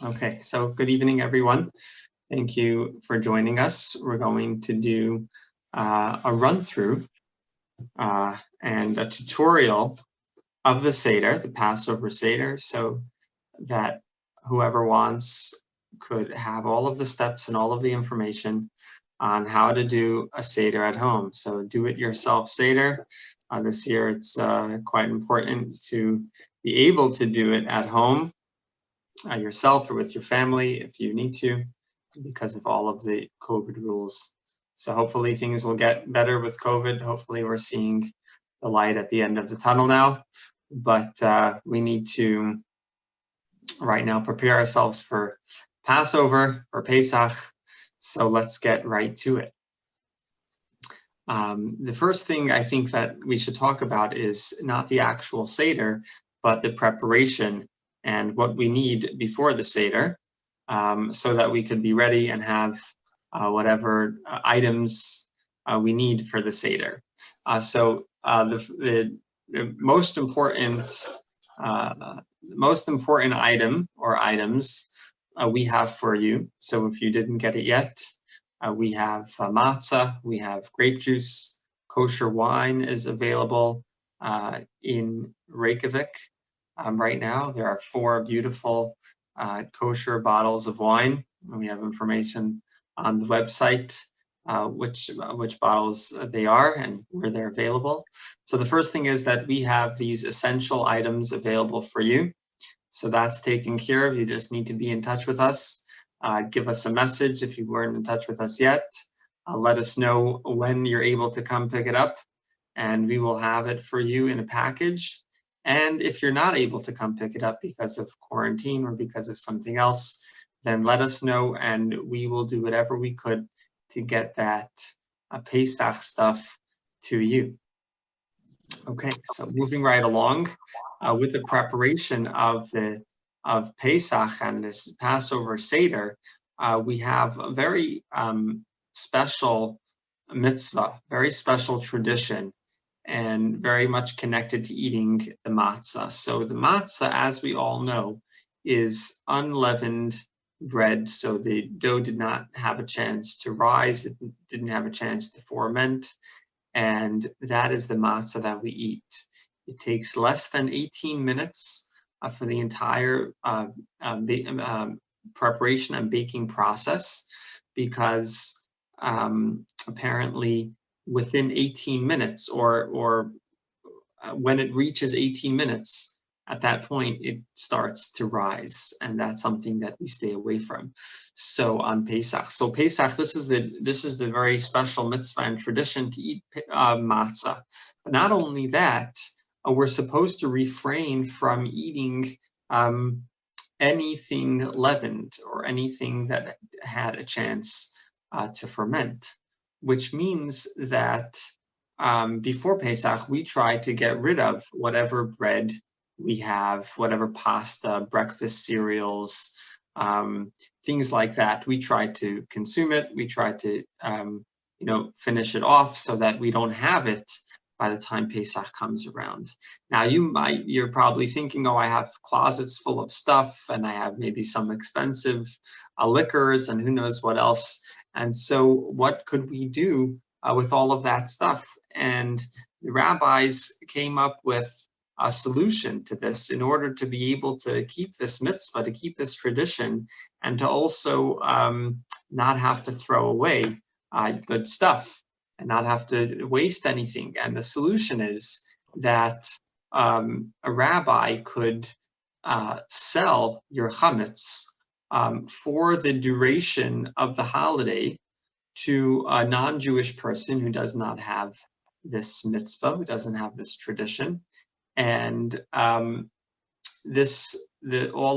Okay, so good evening, everyone. Thank you for joining us. We're going to do a run-through and a tutorial of the Seder, the Passover Seder, so that whoever wants could have all of the steps and all of the information on how to do a Seder at home. So do-it-yourself Seder. This year, it's quite important to be able to do it at home yourself or with your family if you need to, because of all of the COVID rules. So hopefully things will get better with COVID. Hopefully we're seeing the light at the end of the tunnel now, but we need to right now prepare ourselves for Passover or Pesach. So let's get right to it. The first thing I think that we should talk about is not the actual Seder, but the preparation and what we need before the Seder, so that we could be ready and have whatever items we need for the Seder. So the most important item or items we have for you. So if you didn't get it yet, we have matzah, we have grape juice, kosher wine is available in Reykjavik right now. There are 4 beautiful kosher bottles of wine. And we have information on the website which bottles they are and where they're available. So the first thing is that we have these essential items available for you. So that's taken care of. You just need to be in touch with us. Give us a message if you weren't in touch with us yet. Let us know when you're able to come pick it up, and we will have it for you in a package. And if you're not able to come pick it up because of quarantine or because of something else, then let us know, and we will do whatever we could to get that Pesach stuff to you. Okay, so moving right along with the preparation of Pesach and this Passover Seder, we have a very special mitzvah, very special tradition, and very much connected to eating the matzah. So the matzah, as we all know, is unleavened bread. So the dough did not have a chance to rise, it didn't have a chance to ferment. And that is the matzah that we eat. It takes less than 18 minutes for the entire preparation and baking process, because apparently within 18 minutes or when it reaches 18 minutes, at that point it starts to rise, and that's something that we stay away from. So on Pesach, this is the very special mitzvah and tradition to eat matzah. But not only that, we're supposed to refrain from eating anything leavened or anything that had a chance to ferment, which means that before Pesach, we try to get rid of whatever bread we have, whatever pasta, breakfast cereals, things like that. We try to consume it. We try to, finish it off so that we don't have it by the time Pesach comes around. Now, you're probably thinking, oh, I have closets full of stuff, and I have maybe some expensive liquors and who knows what else. And so what could we do with all of that stuff? And the rabbis came up with a solution to this in order to be able to keep this mitzvah, to keep this tradition, and to also not have to throw away good stuff and not have to waste anything. And the solution is that a rabbi could sell your chametz for the duration of the holiday to a non-Jewish person who does not have this mitzvah, who doesn't have this tradition. And all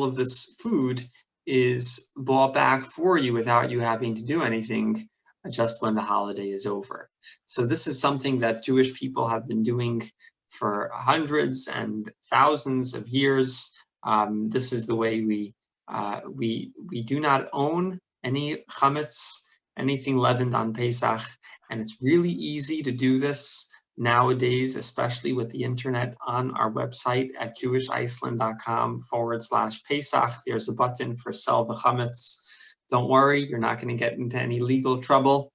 of this food is bought back for you without you having to do anything just when the holiday is over. So this is something that Jewish people have been doing for hundreds and thousands of years. This is the way we do not own any chametz, anything leavened on Pesach, and it's really easy to do this Nowadays, especially with the internet, on our website at jewishiceland.com/Pesach, there's a button for sell the chametz. Don't worry, you're not going to get into any legal trouble.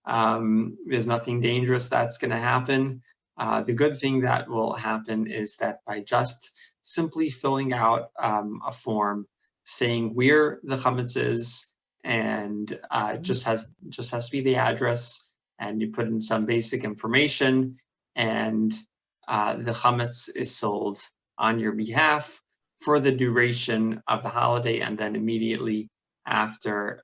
There's nothing dangerous that's going to happen. The good thing that will happen is that by just simply filling out a form saying where the chametz is, and just has to be the address, and you put in some basic information, and the chametz is sold on your behalf for the duration of the holiday, and then immediately after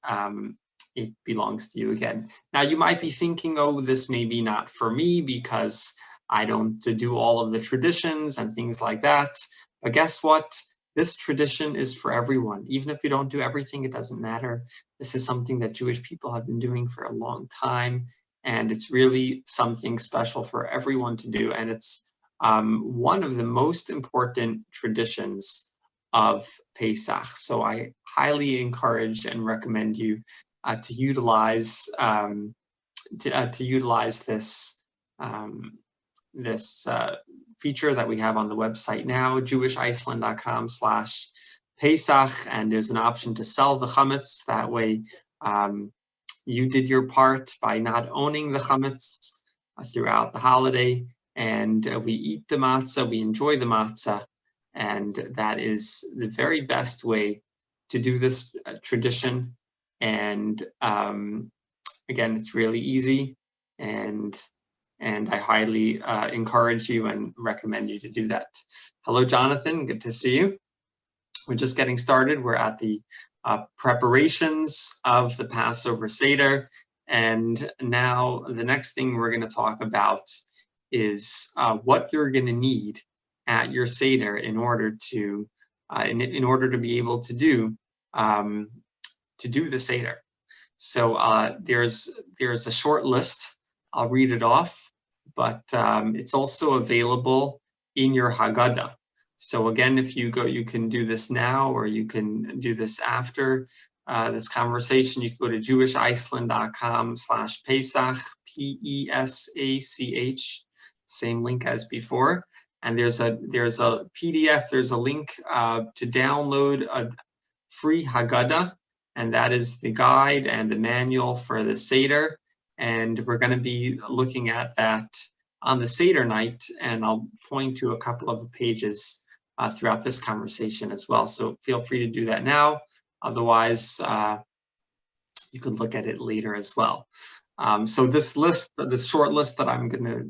it belongs to you again. Now you might be thinking, oh, this may be not for me because I don't do all of the traditions and things like that. But guess what? This tradition is for everyone. Even if you don't do everything, it doesn't matter. This is something that Jewish people have been doing for a long time, and it's really something special for everyone to do. And it's one of the most important traditions of Pesach. So I highly encourage and recommend you to utilize this feature that we have on the website now, jewishiceland.com/Pesach, and there's an option to sell the chametz. That way, you did your part by not owning the chametz throughout the holiday, and we eat the matzah, we enjoy the matzah, and that is the very best way to do this tradition. And again, it's really easy, and I highly encourage you and recommend you to do that. Hello, Jonathan, good to see you. We're just getting started. We're at the preparations of the Passover Seder, and now the next thing we're going to talk about is what you're going to need at your Seder in order to be able to do the Seder. So there's a short list. I'll read it off, but it's also available in your Haggadah. So again, if you go, you can do this now, or you can do this after this conversation. You can go to jewishiceland.com/Pesach, PESACH, same link as before. And there's a PDF, there's a link to download a free Haggadah, and that is the guide and the manual for the Seder. And we're going to be looking at that on the Seder night, and I'll point to a couple of the pages throughout this conversation as well. So feel free to do that now. Otherwise, you can look at it later as well. So this short list that I'm gonna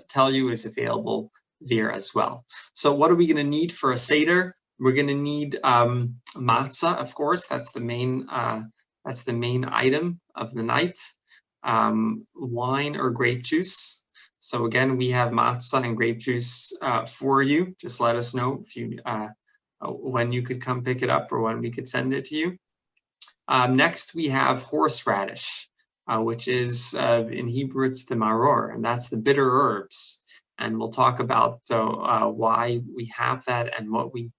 tell you is available there as well. So what are we gonna need for a Seder? We're gonna need matzah, of course. That's the main item of the night. Wine or grape juice. So again, we have matzah and grape juice for you. Just let us know if you when you could come pick it up or when we could send it to you. Next, we have horseradish, which is in Hebrew it's the maror, and that's the bitter herbs. And we'll talk about why we have that and what we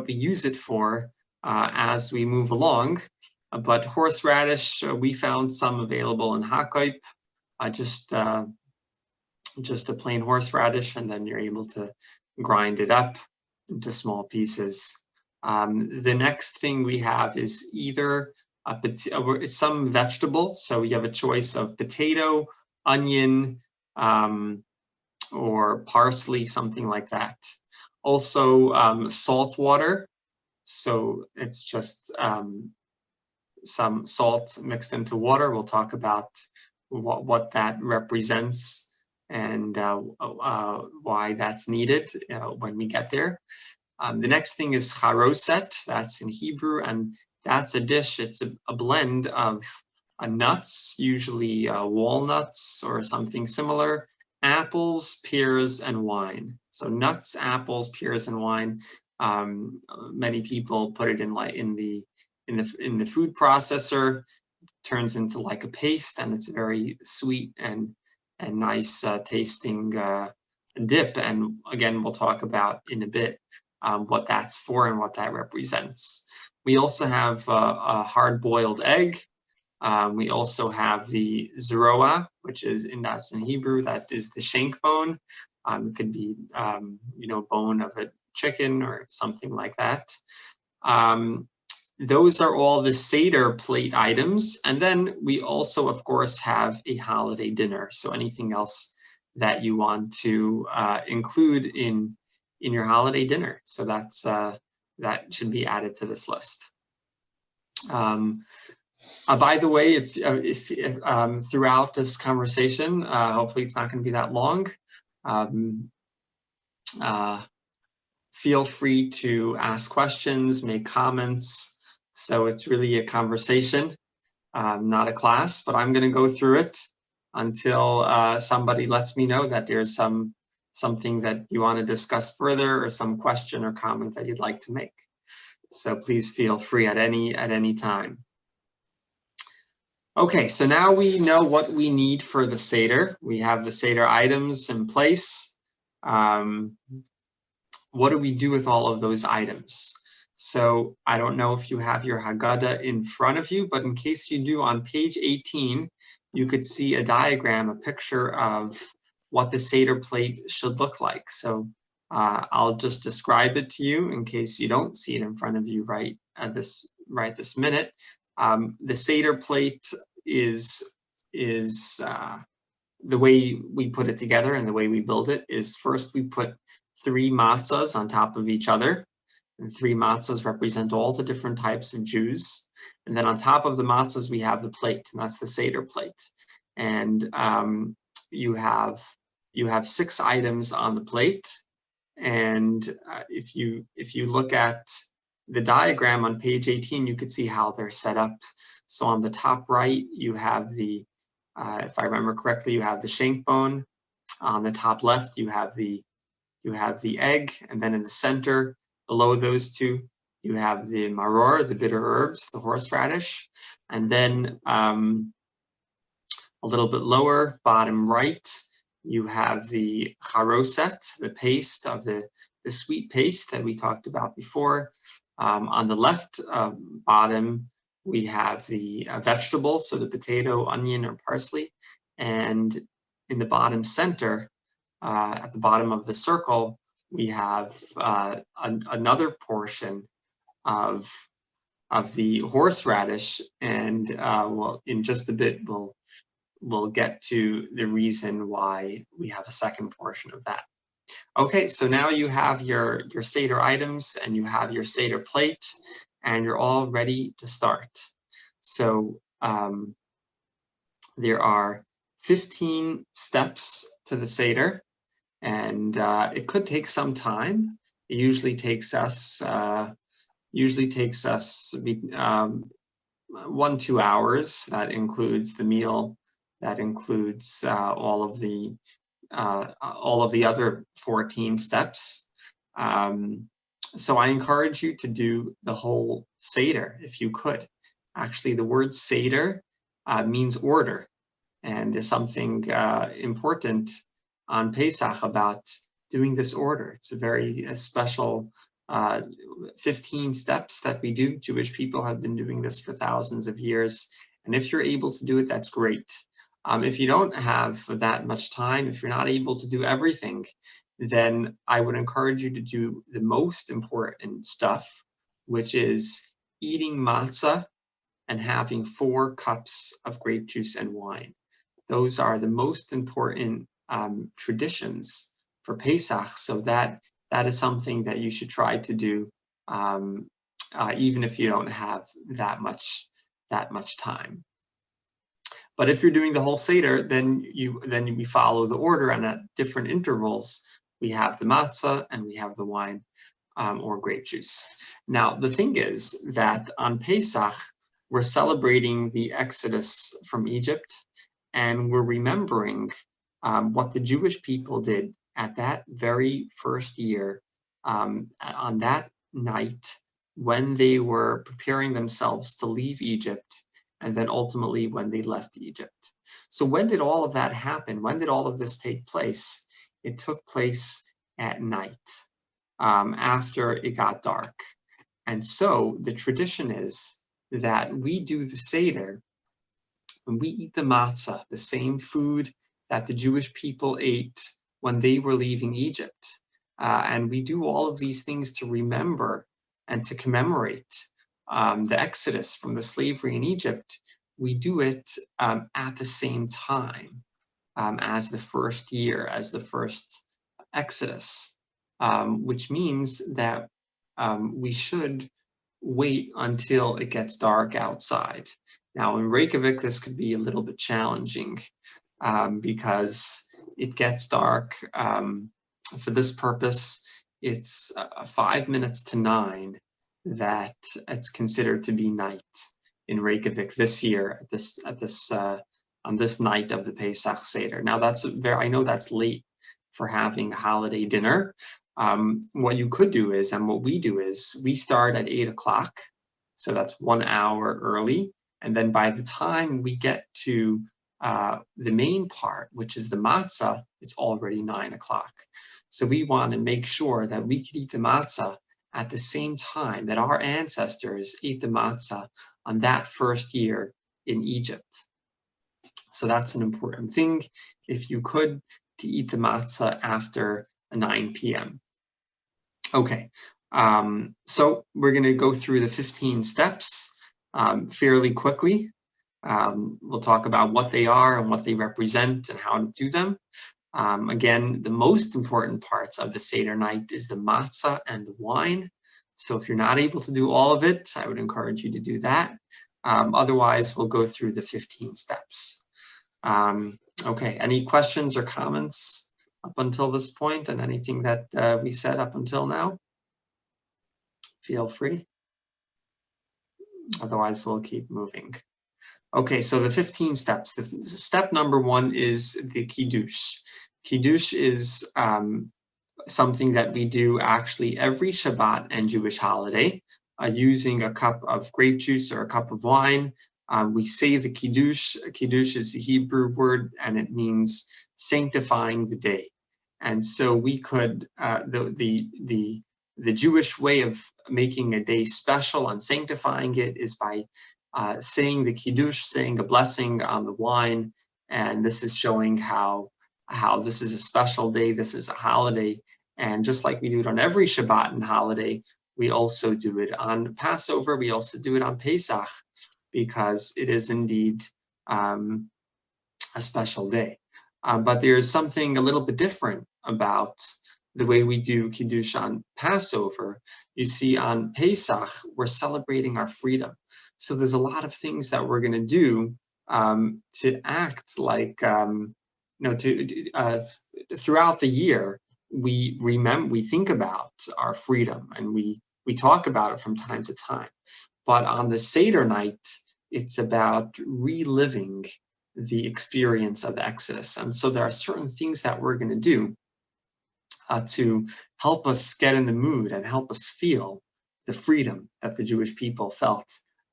use it for as we move along. But horseradish, we found some available in Hakoip, just a plain horseradish, and then you're able to grind it up into small pieces. The next thing we have is either some vegetable. So you have a choice of potato, onion, or parsley, something like that. Also, salt water. So it's just some salt mixed into water. We'll talk about what that represents and why that's needed when we get there. The next thing is charoset. That's in Hebrew, and that's a dish. It's a blend of nuts, usually walnuts or something similar, apples, pears, and wine. So nuts, apples, pears, and wine. Many people put it in the food processor. Turns into like a paste, and it's a very sweet and nice tasting dip. And again, we'll talk about in a bit what that's for and what that represents. We also have a hard-boiled egg, We also have the zeroah, which is, that's in Hebrew, that is the shank bone. It could be, bone of a chicken or something like that. Those are all the Seder plate items. And then we also, of course, have a holiday dinner. So anything else that you want to include in your holiday dinner. So that's that should be added to this list. By the way, if throughout this conversation, hopefully it's not going to be that long, feel free to ask questions, make comments. So it's really a conversation, not a class, but I'm going to go through it until somebody lets me know that there's something that you want to discuss further, or some question or comment that you'd like to make. So please feel free at any time. Okay, so now we know what we need for the Seder. We have the Seder items in place. What do we do with all of those items? So I don't know if you have your Haggadah in front of you, but in case you do, on page 18, you could see a diagram, a picture of what the Seder plate should look like. So I'll just describe it to you in case you don't see it in front of you right this minute. The Seder plate is the way we put it together, and the way we build it is, first we put 3 matzahs on top of each other, and 3 matzahs represent all the different types of Jews. And then on top of the matzahs we have the plate, and that's the Seder plate. And you have 6 items on the plate. And if you look at the diagram on page 18, you could see how they're set up. So on the top right, you have the, if I remember correctly, you have the shank bone. On the top left, you have the egg, and then in the center, below those two, you have the maror, the bitter herbs, the horseradish, and then a little bit lower, bottom right, you have the charoset, the paste of the sweet paste that we talked about before. On the left bottom, we have the vegetables, so the potato, onion, or parsley. And in the bottom center, at the bottom of the circle, we have another portion of the horseradish. And well, in just a bit, we'll get to the reason why we have a second portion of that. Okay, so now you have your Seder items, and you have your Seder plate, and you're all ready to start. So there are 15 steps to the Seder, and it could take some time. It usually takes us 1-2 hours. That includes the meal. That includes all of the other 14 steps. So I encourage you to do the whole Seder if you could. Actually, the word Seder means order, and there's something important on Pesach about doing this order. It's a very special 15 steps that we do. Jewish people have been doing this for thousands of years, and if you're able to do it, that's great. If you don't have that much time, if you're not able to do everything, then I would encourage you to do the most important stuff, which is eating matzah and having 4 cups of grape juice and wine. Those are the most important traditions for Pesach, so that is something that you should try to do, even if you don't have that much time. But if you're doing the whole Seder, then we follow the order, and at different intervals, we have the matzah and we have the wine or grape juice. Now, the thing is that on Pesach, we're celebrating the Exodus from Egypt, and we're remembering what the Jewish people did at that very first year, on that night when they were preparing themselves to leave Egypt, and then ultimately when they left Egypt. So when did all of that happen? When did all of this take place? It took place at night, after it got dark. And so the tradition is that we do the Seder when we eat the matzah, the same food that the Jewish people ate when they were leaving Egypt. And we do all of these things to remember and to commemorate the Exodus from the slavery in Egypt. We do it at the same time as the first year, as the first Exodus, which means that we should wait until it gets dark outside. Now in Reykjavik, this could be a little bit challenging because it gets dark. For this purpose, it's 5 minutes to 9 that it's considered to be night in Reykjavik this year on this night of the Pesach Seder. Now I know that's late for having a holiday dinner. What you could do is, and what we do is, we start at 8 o'clock, so that's 1 hour early, and then by the time we get to the main part, which is the matzah, it's already 9 o'clock. So we want to make sure that we can eat the matzah at the same time that our ancestors ate the matzah on that first year in Egypt. So that's an important thing, if you could, to eat the matzah after 9 p.m. Okay, so we're going to go through the 15 steps fairly quickly. We'll talk about what they are and what they represent and how to do them. Again, the most important parts of the Seder night is the matzah and the wine. So if you're not able to do all of it, I would encourage you to do that. Otherwise, we'll go through the 15 steps. Okay, any questions or comments up until this point, and anything that we said up until now? Feel free. Otherwise, we'll keep moving. Okay, so the 15 steps. Step number 1 is the Kiddush. Kiddush is something that we do actually every Shabbat and Jewish holiday, using a cup of grape juice or a cup of wine. We say the Kiddush. Kiddush is the Hebrew word, and it means sanctifying the day. And so we could, the Jewish way of making a day special and sanctifying it is by saying the Kiddush, saying a blessing on the wine. And this is showing how this is a special day, this is a holiday. And just like we do it on every Shabbat and holiday, we also do it on Passover, we also do it on Pesach, because it is indeed a special day. But there's something a little bit different about the way we do Kiddush on Passover. You see, on Pesach, we're celebrating our freedom. So there's a lot of things that we're going to do to act like, throughout the year, we think about our freedom, and we talk about it from time to time. But on the Seder night, it's about reliving the experience of the Exodus. And so there are certain things that we're going to do to help us get in the mood and help us feel the freedom that the Jewish people felt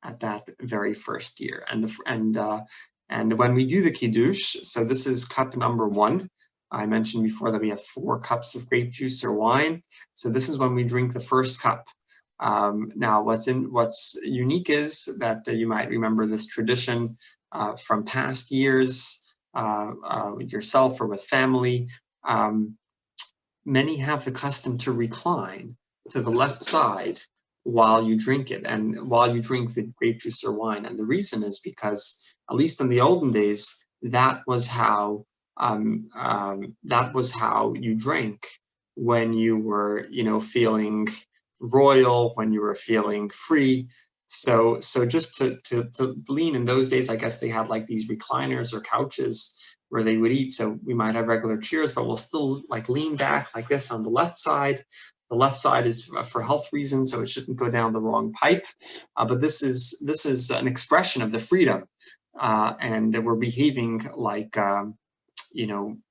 at that very first year. And when we do the Kiddush, so this is cup number 1. I mentioned before that we have 4 cups of grape juice or wine. So this is when we drink the first cup. Now, what's unique is that you might remember this tradition from past years, with yourself or with family. Many have the custom to recline to the left side while you drink it, and while you drink the grape juice or wine. And the reason is because, at least in the olden days, that was how you drank when you were, feeling royal, when you were feeling free. So just to lean, in those days, I guess they had like these recliners or couches where they would eat. So we might have regular chairs, but we'll still like lean back like this on the left side. The left side is for health reasons, so it shouldn't go down the wrong pipe. But this is an expression of the freedom, and we're behaving like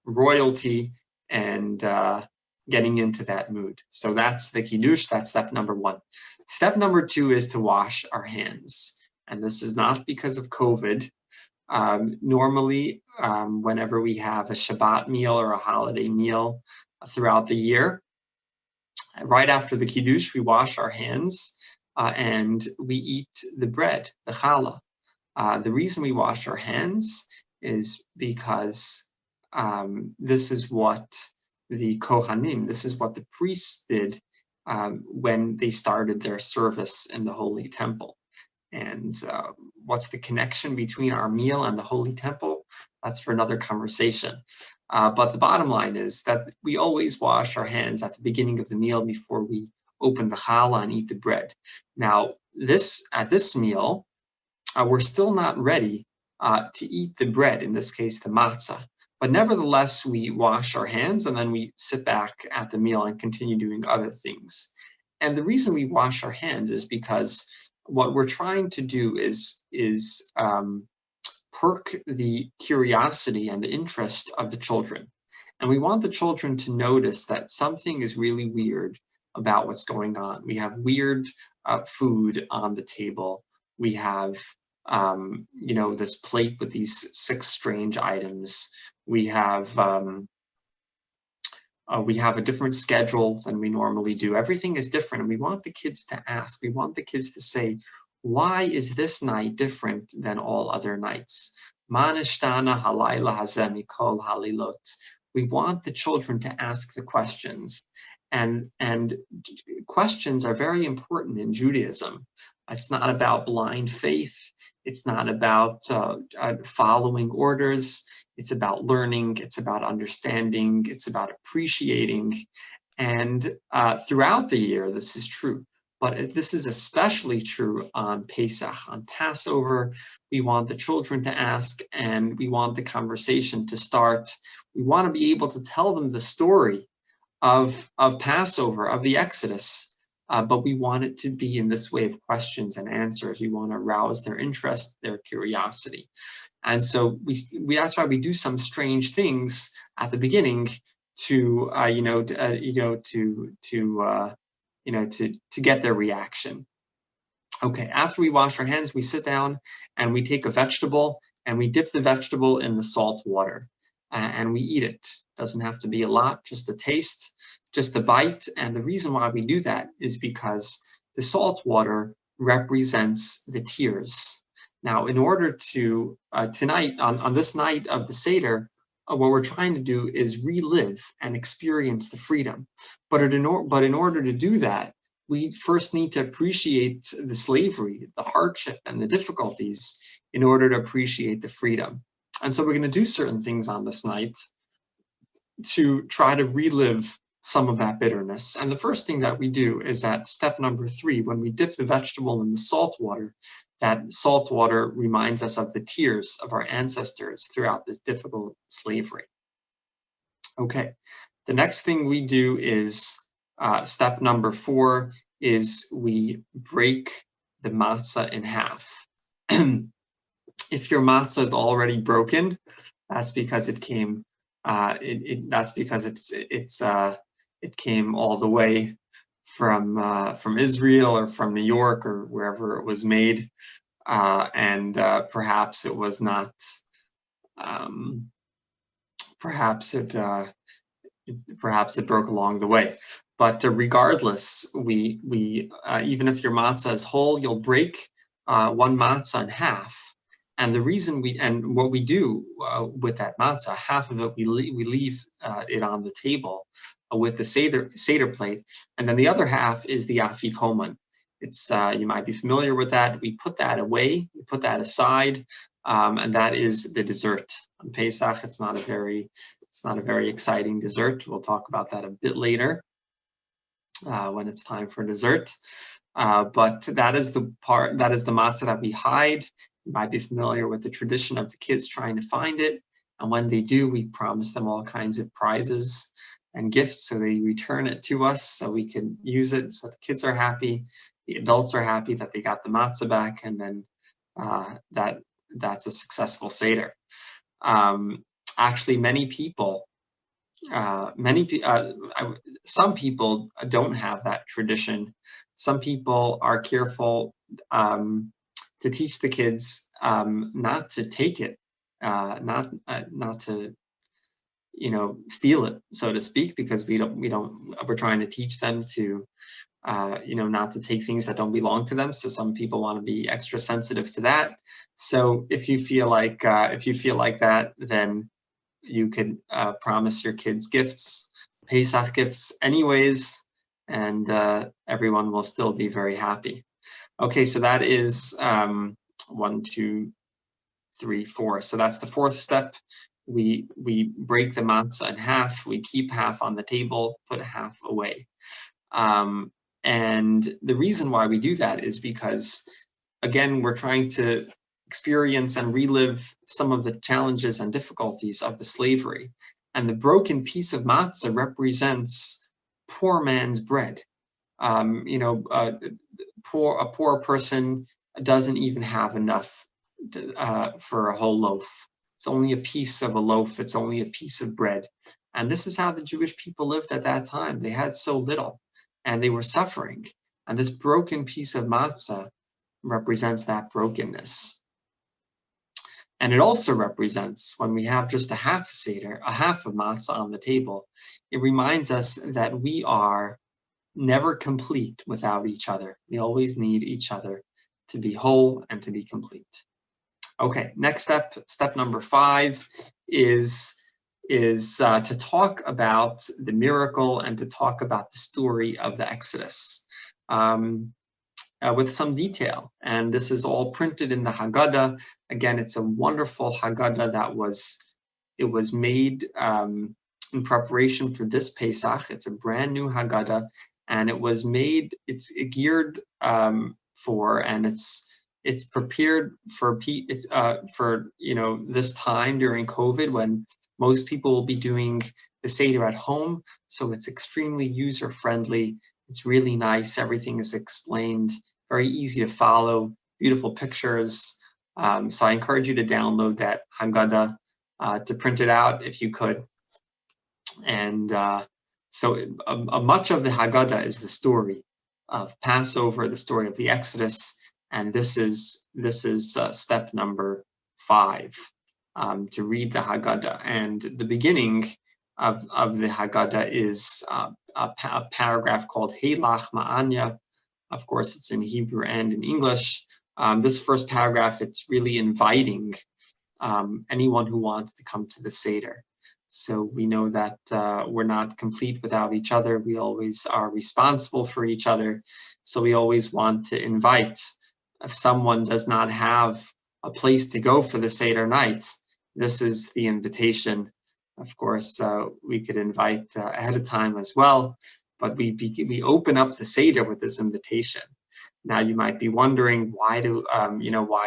royalty and getting into that mood. So that's the Kiddush. That's step number 1. Step number 2 is to wash our hands, and this is not because of COVID. Normally, whenever we have a Shabbat meal or a holiday meal throughout the year, right after the Kiddush, we wash our hands and we eat the bread, the challah. The reason we wash our hands is because this is what the Kohanim, this is what the priests did when they started their service in the Holy Temple. And what's the connection between our meal and the Holy Temple? That's for another conversation. But the bottom line is that we always wash our hands at the beginning of the meal before we open the challah and eat the bread. Now, at this meal, we're still not ready to eat the bread, in this case, the matzah. But nevertheless, we wash our hands and then we sit back at the meal and continue doing other things. And the reason we wash our hands is because what we're trying to do is perk the curiosity and the interest of the children. And we want the children to notice that something is really weird about what's going on. We have weird food on the table. We have this plate with these 6 strange items. We have a different schedule than we normally do. Everything is different, and we want the kids to ask. We want the kids to say, why is this night different than all other nights? Manishtana halayla hazeh mikol halilot. We want the children to ask the questions. And questions are very important in Judaism. It's not about blind faith. It's not about following orders. It's about learning. It's about understanding. It's about appreciating. And throughout the year, this is true. But this is especially true on Pesach, on Passover. We want the children to ask, and we want the conversation to start. We want to be able to tell them the story of Passover, of the Exodus, but we want it to be in this way of questions and answers. We want to arouse their interest, their curiosity, and so that's why we do some strange things at the beginning to get their reaction. Okay, after we wash our hands, we sit down and we take a vegetable and we dip the vegetable in the salt water. And we eat it. Doesn't have to be a lot, just a taste, just a bite. And the reason why we do that is because the salt water represents the tears. Now, in order to, tonight, on this night of the Seder, what we're trying to do is relive and experience the freedom. But in order to do that, we first need to appreciate the slavery, the hardship, and the difficulties in order to appreciate the freedom. And so we're going to do certain things on this night to try to relive some of that bitterness. And the first thing that we do is at step number 3, when we dip the vegetable in the salt water, that salt water reminds us of the tears of our ancestors throughout this difficult slavery. Okay, the next thing we do is step number 4 is we break the matzah in half. If your matzah is already broken, that's because it came. That's because it came all the way from Israel or from New York or wherever it was made, and perhaps it was not. Perhaps it broke along the way. But regardless, we even if your matzah is whole, you'll break one matzah in half. And the reason what we do with that matzah, half of it we leave it on the table with the Seder plate, and then the other half is the afikoman. It's you might be familiar with that. We put that away, we put that aside, and that is the dessert on Pesach. It's not a very exciting dessert. We'll talk about that a bit later when it's time for dessert. But that is the matzah that we hide. You might be familiar with the tradition of the kids trying to find it. And when they do, we promise them all kinds of prizes and gifts. So they return it to us so we can use it. So the kids are happy. The adults are happy that they got the matzah back. And then that's a successful Seder. Actually, some people don't have that tradition. Some people are careful to teach the kids not to take it, not to steal it, so to speak, because we're trying to teach them to not to take things that don't belong to them. So some people want to be extra sensitive to that. So if you feel like that, then you could promise your kids gifts, Pesach gifts anyways, and everyone will still be very happy. Okay, so that is 1, 2, 3, 4. So that's the fourth step. We break the matzah in half. We keep half on the table, put half away. And the reason why we do that is because, again, we're trying to experience and relive some of the challenges and difficulties of the slavery. And the broken piece of matzah represents poor man's bread. A poor person doesn't even have enough for a whole loaf. It's only a piece of a loaf. It's only a piece of bread. And this is how the Jewish people lived at that time. They had so little, and they were suffering. And this broken piece of matzah represents that brokenness. And it also represents, when we have just a half Seder, a half of matzah on the table, it reminds us that we are never complete without each other. We always need each other to be whole and to be complete. Okay, next step number 5 is to talk about the miracle and to talk about the story of the Exodus with some detail. And this is all printed in the Haggadah. Again, it's a wonderful Haggadah that was made in preparation for this Pesach. It's a brand new Haggadah, and it was made. It's geared for, and it's prepared for this time during COVID when most people will be doing the Seder at home. So it's extremely user friendly. It's really nice. Everything is explained, very easy to follow, beautiful pictures. So I encourage you to download that Haggadah to print it out if you could. And so much of the Haggadah is the story of Passover, the story of the Exodus, and this is step number 5, to read the Haggadah. And the beginning of the Haggadah is a paragraph called Heilach Ma'anya. Of course, it's in Hebrew and in English. This first paragraph, it's really inviting anyone who wants to come to the Seder. So we know that we're not complete without each other. We always are responsible for each other. So we always want to invite. If someone does not have a place to go for the Seder night, this is the invitation. Of course, we could invite ahead of time as well, but we open up the Seder with this invitation. Now you might be wondering, why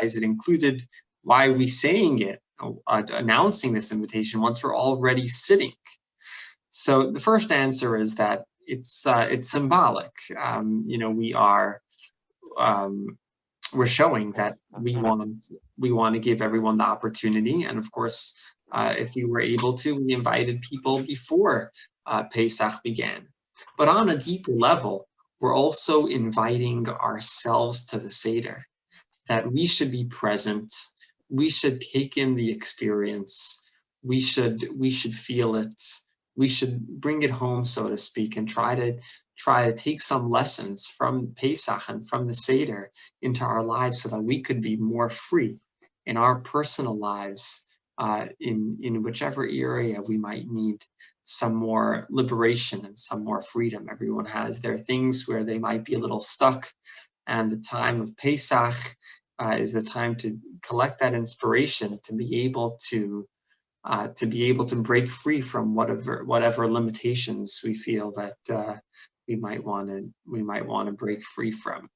is it included? Why are we saying it, announcing this invitation once we're already sitting? So the first answer is that it's symbolic. We're showing that we want to give everyone the opportunity, and of course, if we were able to, we invited people before Pesach began. But on a deeper level, we're also inviting ourselves to the Seder, that we should be present. We should take in the experience. We should feel it. We should bring it home, so to speak, and try to take some lessons from Pesach and from the Seder into our lives, so that we could be more free in our personal lives, in whichever area we might need some more liberation and some more freedom. Everyone has their things where they might be a little stuck, and the time of Pesach is the time to collect that inspiration, to be able to break free from whatever limitations we feel that we might want to break free from.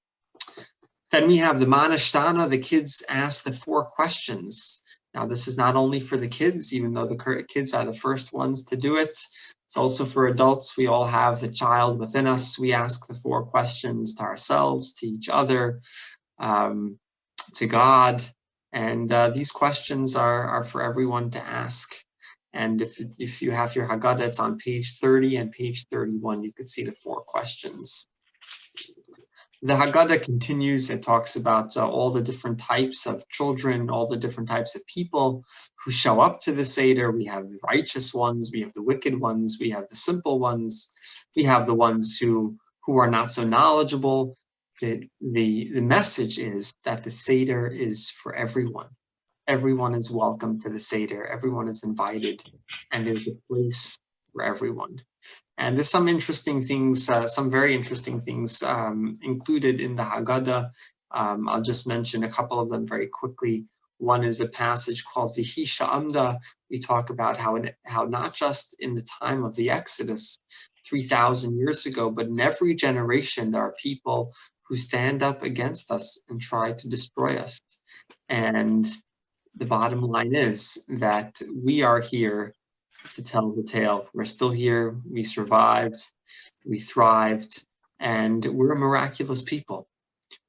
Then we have the Manashtana. The kids ask the 4 questions. Now, this is not only for the kids, even though the kids are the first ones to do it. It's also for adults. We all have the child within us. We ask the 4 questions to ourselves, to each other, to God. And these questions are for everyone to ask. And if you have your Haggadah, it's on page 30 and page 31. You could see the 4 questions. The Haggadah continues. It talks about all the different types of children, all the different types of people who show up to the Seder. We have the righteous ones, we have the wicked ones, we have the simple ones, we have the ones who who are not so knowledgeable, the message is that the Seder is for everyone. Everyone is welcome to the Seder. Everyone is invited, and there's a place for everyone. And there's some interesting things, some very interesting things included in the Haggadah. I'll just mention a couple of them very quickly. One is a passage called Vihi Sha'amda. We talk about how not just in the time of the Exodus, 3,000 years ago, but in every generation there are people who stand up against us and try to destroy us. And the bottom line is that we are here to tell the tale. We're still here. We survived. We thrived. And we're a miraculous people.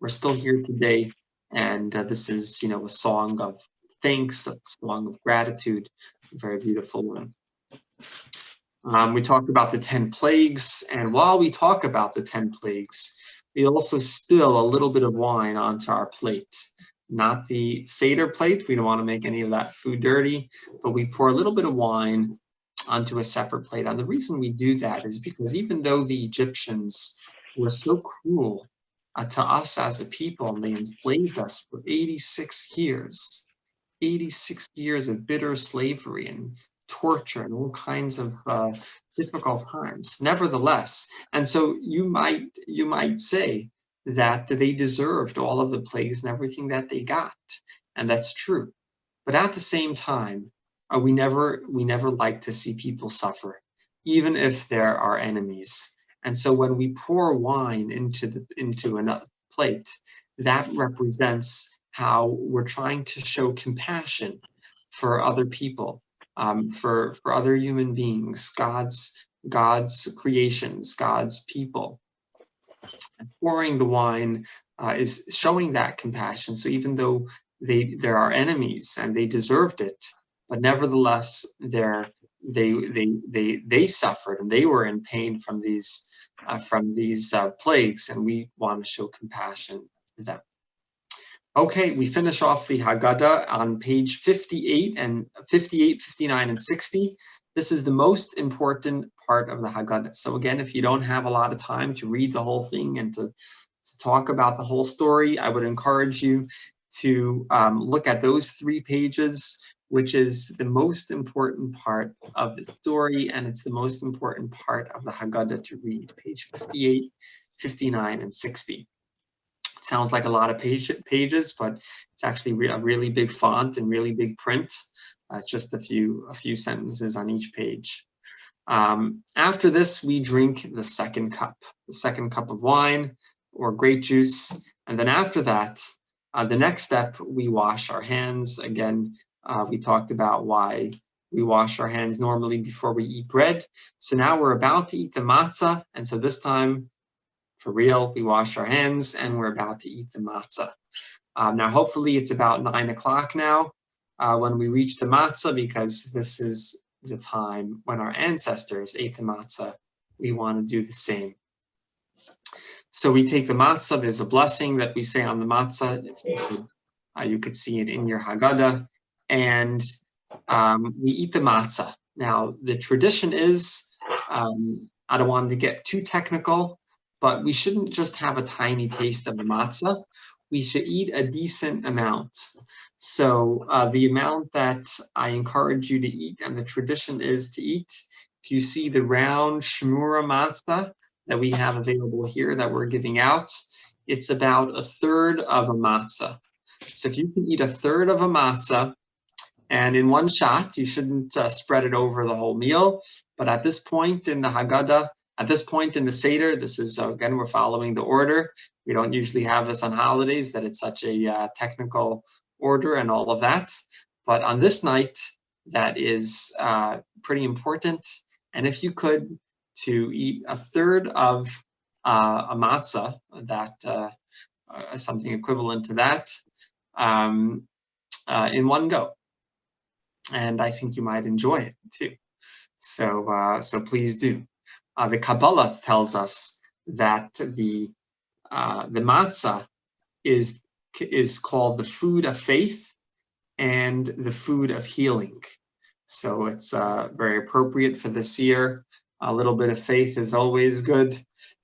We're still here today. And this is, a song of thanks, a song of gratitude, a very beautiful one. We talk about the 10 plagues. And while we talk about the 10 plagues, we also spill a little bit of wine onto our plate. Not the Seder plate. We don't want to make any of that food dirty, but we pour a little bit of wine onto a separate plate. And the reason we do that is because even though the Egyptians were so cruel to us as a people, and they enslaved us for 86 years of bitter slavery and torture and all kinds of difficult times, nevertheless. And so you might say that they deserved all of the plagues and everything that they got, and that's true. But at the same time, we never like to see people suffer, even if there are enemies. And so when we pour wine into another plate, that represents how we're trying to show compassion for other people, for other human beings, God's creations, God's people. And pouring the wine is showing that compassion. So even though there are enemies and they deserved it, but nevertheless they suffered and they were in pain from these plagues, and we want to show compassion to them. Okay, we finish off the Haggadah on page 58, 59, and 60. This is the most important part of the Haggadah. So again, if you don't have a lot of time to read the whole thing and to talk about the whole story, I would encourage you to look at those 3 pages, which is the most important part of the story, and it's the most important part of the Haggadah to read, page 58, 59, and 60. It sounds like a lot of pages, but it's actually a really big font and really big print. It's just a few sentences on each page. After this, we drink the second cup of wine or grape juice. And then after that, the next step, we wash our hands. Again, we talked about why we wash our hands normally before we eat bread. So now we're about to eat the matzah. And so this time, for real, we wash our hands and we're about to eat the matzah. Now, hopefully it's about 9 o'clock now when we reach the matzah, because this is the time when our ancestors ate the matzah. We want to do the same. So we take the matzah. There's a blessing that we say on the matzah. If you could see it in your Haggadah. And we eat the matzah. Now, the tradition is, I don't want to get too technical, but we shouldn't just have a tiny taste of the matzah. We should eat a decent amount. So the amount that I encourage you to eat, and the tradition is to eat, if you see the round shmura matzah that we have available here that we're giving out, it's about 1/3 of a matzah. So if you can eat 1/3 of a matzah, and in one shot, you shouldn't spread it over the whole meal. But at this point in the Haggadah, at this point in the Seder, this is, again, we're following the order. We don't usually have this on holidays, that it's such a technical order and all of that. But on this night, that is pretty important. And if you could, to eat 1/3 of a matzah, that something equivalent to that, in one go. And I think you might enjoy it too. So please do. The Kabbalah tells us that the matzah is called the food of faith and the food of healing. So it's very appropriate for this year. A little bit of faith is always good,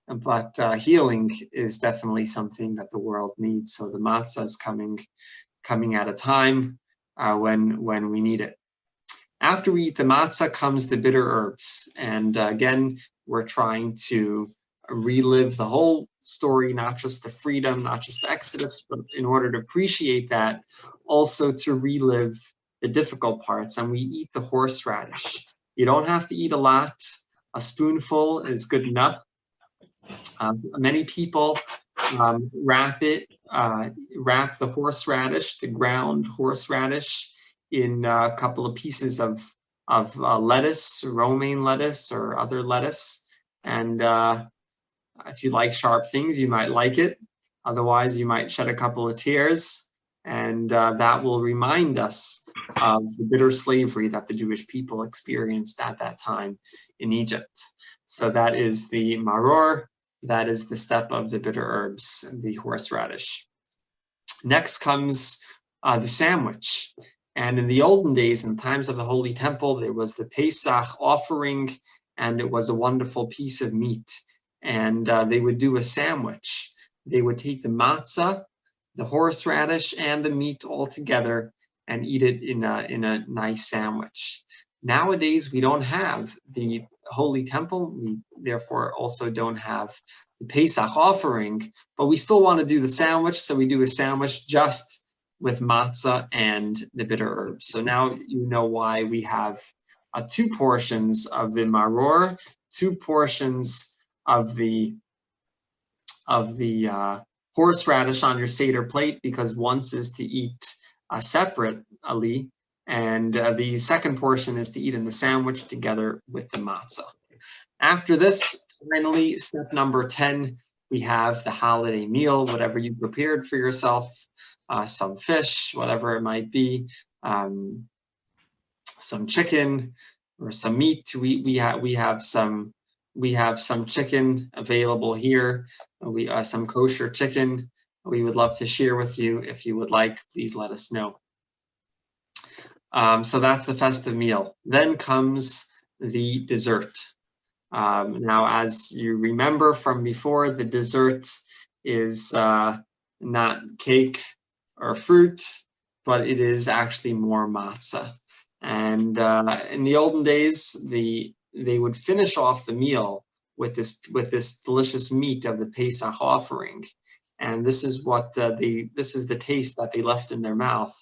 but healing is definitely something that the world needs. So the matzah is coming at a time when we need it. After we eat the matzah comes the bitter herbs. And again, we're trying to relive the whole story, not just the freedom, not just the Exodus, but in order to appreciate that, also to relive the difficult parts. And we eat the horseradish. You don't have to eat a lot. A spoonful is good enough. Many people wrap the horseradish, the ground horseradish, in a couple of pieces of lettuce, romaine lettuce or other lettuce. And if you like sharp things, you might like it. Otherwise, you might shed a couple of tears. And that will remind us of the bitter slavery that the Jewish people experienced at that time in Egypt. So that is the maror. That is the step of the bitter herbs, the horseradish. Next comes the sandwich. And in the olden days, in times of the Holy Temple, there was the Pesach offering, and it was a wonderful piece of meat. And they would do a sandwich. They would take the matzah, the horseradish, and the meat all together and eat it in a nice sandwich. Nowadays, we don't have the Holy Temple. We therefore also don't have the Pesach offering, but we still want to do the sandwich, so we do a sandwich just with matzah and the bitter herbs. So now you know why we have 2 portions of the maror, 2 portions of the horseradish on your Seder plate, because once is to eat separately, and the second portion is to eat in the sandwich together with the matzah. After this, finally, step number 10, we have the holiday meal, whatever you prepared for yourself, some fish, whatever it might be, some chicken or some meat. We have some chicken available here. Some kosher chicken. We would love to share with you. If you would like, please let us know. So that's the festive meal. Then comes the dessert. Now, as you remember from before, the dessert is not cake or fruit, but it is actually more matzah. And in the olden days, they would finish off the meal with this delicious meat of the Pesach offering, and this is what this is the taste that they left in their mouth,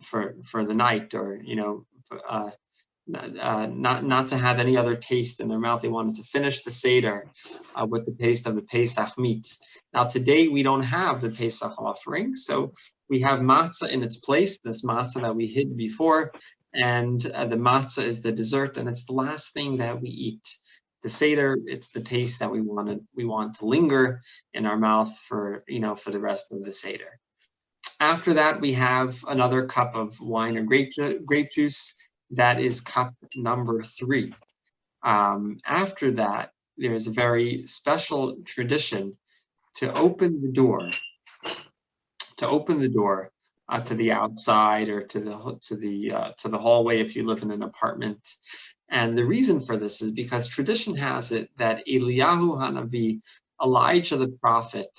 for the night, or not to have any other taste in their mouth. They wanted to finish the Seder with the taste of the Pesach meat. Now today we don't have the Pesach offering, so we have matzah in its place, this matzah that we hid before, and the matzah is the dessert, and it's the last thing that we eat. The Seder, it's the taste that we want to linger in our mouth for the rest of the Seder. After that, we have another cup of wine or grape juice. That is cup number 3. After that, there is a very special tradition to open the door to the outside, or to the hallway if you live in an apartment. And the reason for this is because tradition has it that Eliyahu Hanavi, Elijah the prophet,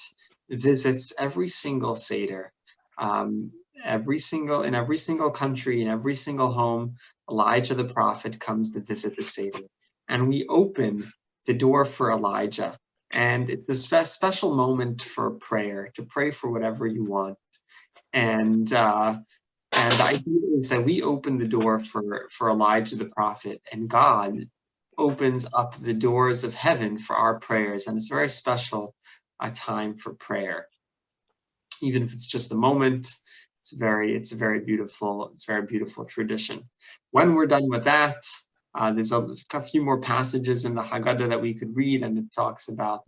visits every single Seder. In every single country, in every single home, Elijah the prophet comes to visit the Seder. And we open the door for Elijah. And it's a special moment for prayer, to pray for whatever you want. And the idea is that we open the door for Elijah the prophet, and God opens up the doors of heaven for our prayers. And it's very special, a time for prayer. Even if it's just a moment, it's a very beautiful tradition. When we're done with that, there's a few more passages in the Haggadah that we could read, and it talks about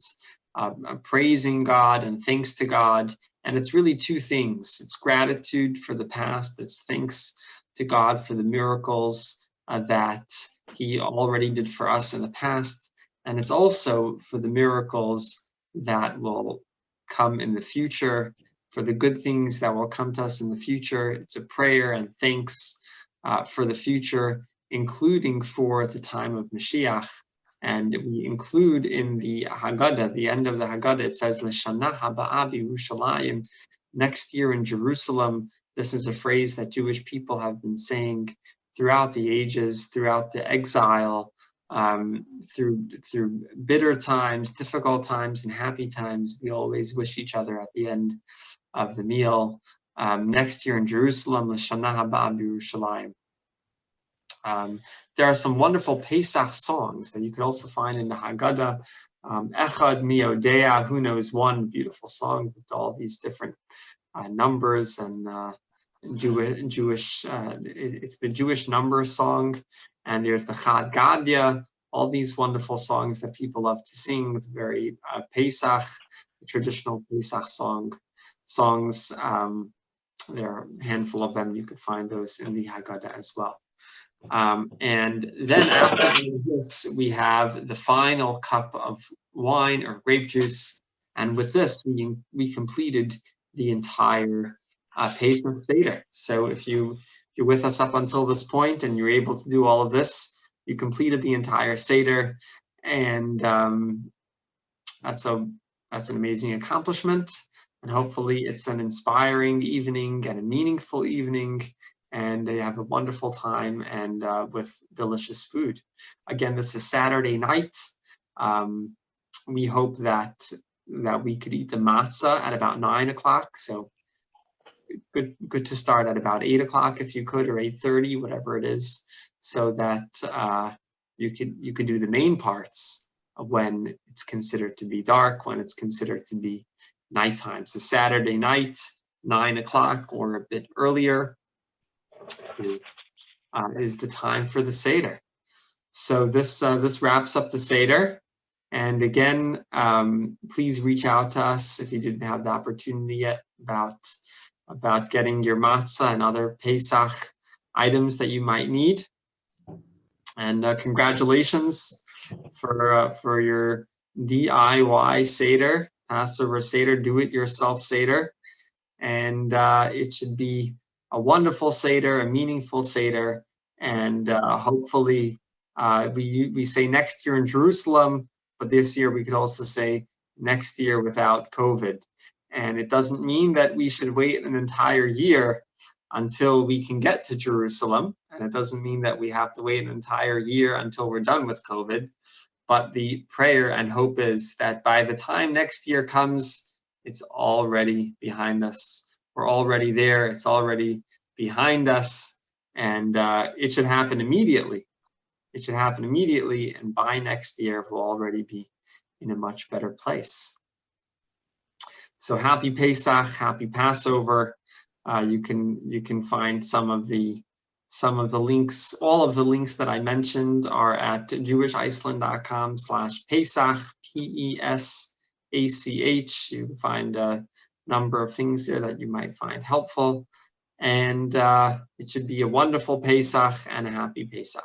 praising God and thanks to God. And it's really 2 things. It's gratitude for the past. It's thanks to God for the miracles that he already did for us in the past. And it's also for the miracles that will come in the future, for the good things that will come to us in the future. It's a prayer and thanks for the future, including for the time of Mashiach, And we include in the Haggadah, the end of the Haggadah, it says, L'shana haba'a b'Yerushalayim, next year in Jerusalem. This is a phrase that Jewish people have been saying throughout the ages, throughout the exile, through bitter times, difficult times, and happy times. We always wish each other at the end of the meal. Next year in Jerusalem, L'shana haba'a b'Yerushalayim. There are some wonderful Pesach songs that you can also find in the Haggadah. Echad mi odea, who knows one, beautiful song with all these different numbers and Jewish. It's the Jewish number song, and there's the Chad Gadya. All these wonderful songs that people love to sing, the very Pesach, the traditional Pesach songs. There are a handful of them. You could find those in the Haggadah as well. And then after this, we have the final cup of wine or grape juice. And with this, we completed the entire Pesach Seder. So if you're with us up until this point and you're able to do all of this, you completed the entire Seder. And that's an amazing accomplishment. And hopefully it's an inspiring evening and a meaningful evening, and they have a wonderful time and with delicious food. Again, this is Saturday night. We hope that we could eat the matzah at about 9 o'clock. So good to start at about 8 o'clock if you could, or 8:30, whatever it is, so that you could do the main parts of when it's considered to be dark, when it's considered to be nighttime. So Saturday night, 9 o'clock or a bit earlier, is the time for the Seder. So this wraps up the Seder. And again, please reach out to us if you didn't have the opportunity yet about getting your matzah and other Pesach items that you might need. And congratulations for your DIY Seder, Passover Seder, do-it-yourself Seder. And it should be a wonderful Seder, a meaningful Seder, and hopefully we say next year in Jerusalem, but this year we could also say next year without COVID. And it doesn't mean that we should wait an entire year until we can get to Jerusalem, and it doesn't mean that we have to wait an entire year until we're done with COVID, but the prayer and hope is that by the time next year comes, it's already behind us. We're already there. It's already behind us, and it should happen immediately. It should happen immediately, and by next year, we'll already be in a much better place. So happy Pesach, happy Passover. You can find some of the links. All of the links that I mentioned are at jewishiceland.com/Pesach, PESACH. You can find a number of things there that you might find helpful. And it should be a wonderful Pesach and a happy Pesach.